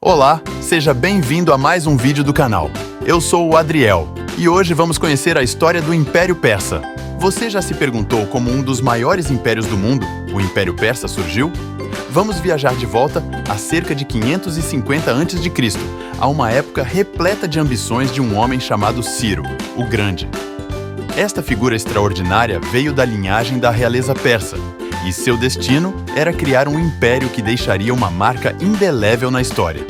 Olá, seja bem-vindo a mais um vídeo do canal. Eu sou o Adriel e hoje vamos conhecer a história do Império Persa. Você já se perguntou como um dos maiores impérios do mundo, o Império Persa, surgiu? Vamos viajar de volta a cerca de 550 a.C., a uma época repleta de ambições de um homem chamado Ciro, o Grande. Esta figura extraordinária veio da linhagem da realeza persa, e seu destino era criar um império que deixaria uma marca indelével na história.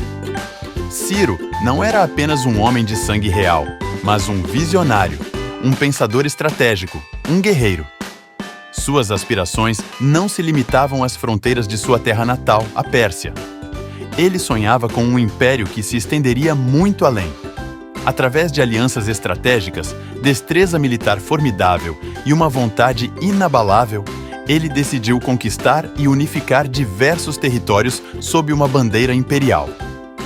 Ciro não era apenas um homem de sangue real, mas um visionário, um pensador estratégico, um guerreiro. Suas aspirações não se limitavam às fronteiras de sua terra natal, a Pérsia. Ele sonhava com um império que se estenderia muito além. Através de alianças estratégicas, destreza militar formidável e uma vontade inabalável, ele decidiu conquistar e unificar diversos territórios sob uma bandeira imperial.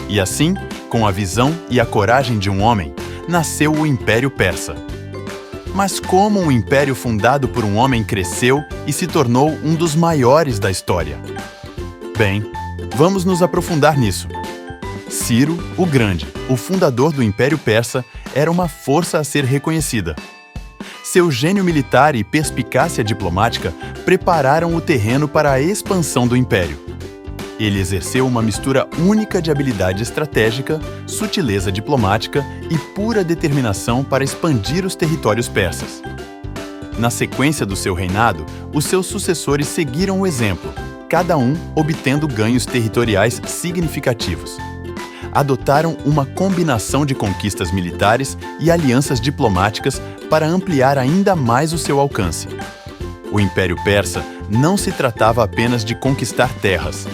E assim, com a visão e a coragem de um homem, nasceu o Império Persa. Mas como um império fundado por um homem cresceu e se tornou um dos maiores da história? Bem, vamos nos aprofundar nisso. Ciro, o Grande, o fundador do Império Persa, era uma força a ser reconhecida. Seu gênio militar e perspicácia diplomática prepararam o terreno para a expansão do império. Ele exerceu uma mistura única de habilidade estratégica, sutileza diplomática e pura determinação para expandir os territórios persas. Na sequência do seu reinado, os seus sucessores seguiram o exemplo, cada um obtendo ganhos territoriais significativos. Adotaram uma combinação de conquistas militares e alianças diplomáticas para ampliar ainda mais o seu alcance. O Império Persa não se tratava apenas de conquistar terras.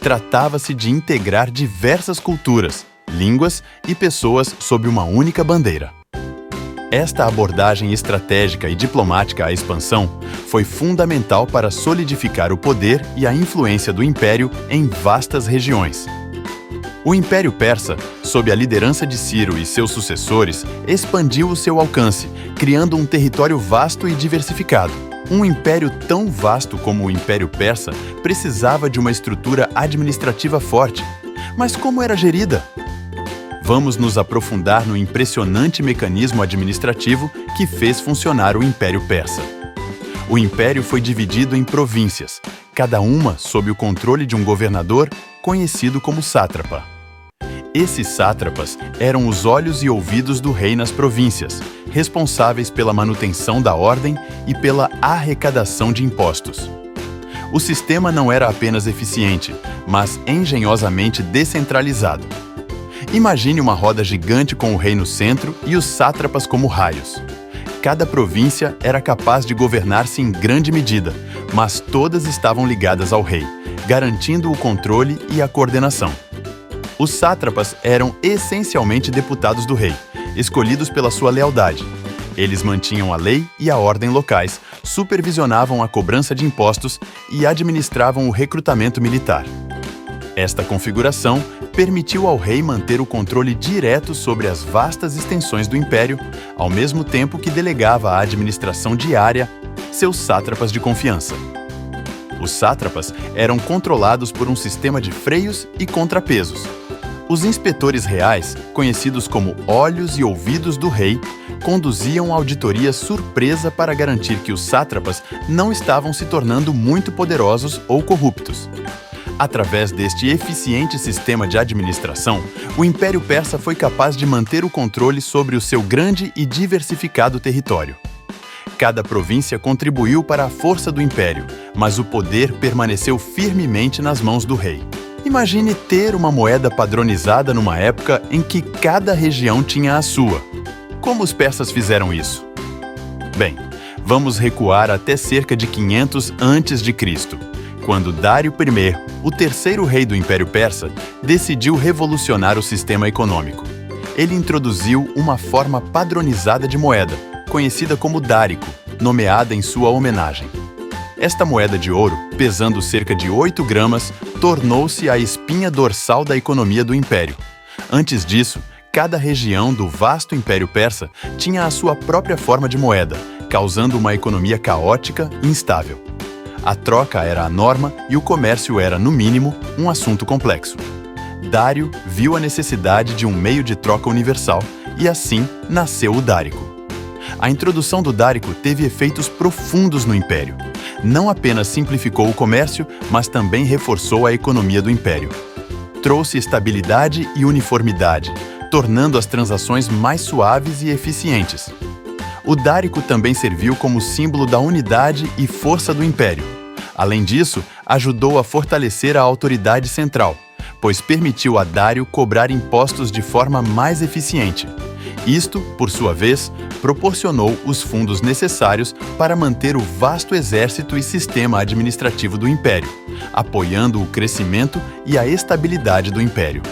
Tratava-se de integrar diversas culturas, línguas e pessoas sob uma única bandeira. Esta abordagem estratégica e diplomática à expansão foi fundamental para solidificar o poder e a influência do império em vastas regiões. O Império Persa, sob a liderança de Ciro e seus sucessores, expandiu o seu alcance, criando um território vasto e diversificado. Um império tão vasto como o Império Persa precisava de uma estrutura administrativa forte. Mas como era gerida? Vamos nos aprofundar no impressionante mecanismo administrativo que fez funcionar o Império Persa. O império foi dividido em províncias, cada uma sob o controle de um governador conhecido como sátrapa. Esses sátrapas eram os olhos e ouvidos do rei nas províncias, responsáveis pela manutenção da ordem e pela arrecadação de impostos. O sistema não era apenas eficiente, mas engenhosamente descentralizado. Imagine uma roda gigante com o rei no centro e os sátrapas como raios. Cada província era capaz de governar-se em grande medida, mas todas estavam ligadas ao rei, garantindo o controle e a coordenação. Os sátrapas eram essencialmente deputados do rei, escolhidos pela sua lealdade. Eles mantinham a lei e a ordem locais, supervisionavam a cobrança de impostos e administravam o recrutamento militar. Esta configuração permitiu ao rei manter o controle direto sobre as vastas extensões do império, ao mesmo tempo que delegava a administração diária seus sátrapas de confiança. Os sátrapas eram controlados por um sistema de freios e contrapesos. Os inspetores reais, conhecidos como olhos e ouvidos do rei, conduziam auditorias surpresa para garantir que os sátrapas não estavam se tornando muito poderosos ou corruptos. Através deste eficiente sistema de administração, o Império Persa foi capaz de manter o controle sobre o seu grande e diversificado território. Cada província contribuiu para a força do império, mas o poder permaneceu firmemente nas mãos do rei. Imagine ter uma moeda padronizada numa época em que cada região tinha a sua. Como os persas fizeram isso? Bem, vamos recuar até cerca de 500 a.C., quando Dário I, o terceiro rei do Império Persa, decidiu revolucionar o sistema econômico. Ele introduziu uma forma padronizada de moeda, conhecida como dárico, nomeada em sua homenagem. Esta moeda de ouro, pesando cerca de 8 gramas, tornou-se a espinha dorsal da economia do império. Antes disso, cada região do vasto Império Persa tinha a sua própria forma de moeda, causando uma economia caótica e instável. A troca era a norma e o comércio era, no mínimo, um assunto complexo. Dário viu a necessidade de um meio de troca universal e assim nasceu o dárico. A introdução do dárico teve efeitos profundos no Império. Não apenas simplificou o comércio, mas também reforçou a economia do Império. Trouxe estabilidade e uniformidade, tornando as transações mais suaves e eficientes. O dárico também serviu como símbolo da unidade e força do Império. Além disso, ajudou a fortalecer a autoridade central, pois permitiu a Dário cobrar impostos de forma mais eficiente. Isto, por sua vez, proporcionou os fundos necessários para manter o vasto exército e sistema administrativo do Império, apoiando o crescimento e a estabilidade do Império.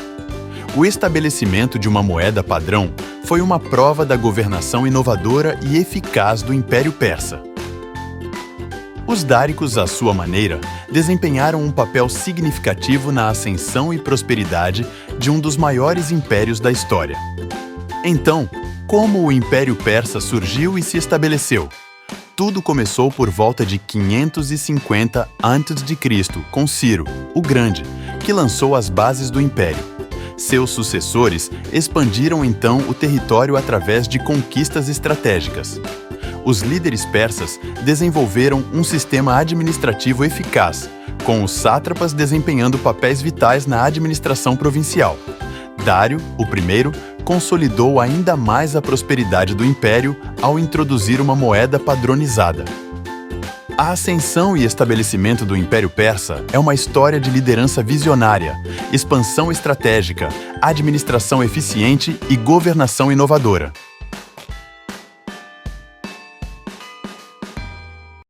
O estabelecimento de uma moeda padrão foi uma prova da governação inovadora e eficaz do Império Persa. Os dáricos, à sua maneira, desempenharam um papel significativo na ascensão e prosperidade de um dos maiores impérios da história. Então, como o Império Persa surgiu e se estabeleceu? Tudo começou por volta de 550 a.C., com Ciro, o Grande, que lançou as bases do Império. Seus sucessores expandiram então o território através de conquistas estratégicas. Os líderes persas desenvolveram um sistema administrativo eficaz, com os sátrapas desempenhando papéis vitais na administração provincial. Dário, o primeiro, consolidou ainda mais a prosperidade do império ao introduzir uma moeda padronizada. A ascensão e estabelecimento do Império Persa é uma história de liderança visionária, expansão estratégica, administração eficiente e governação inovadora.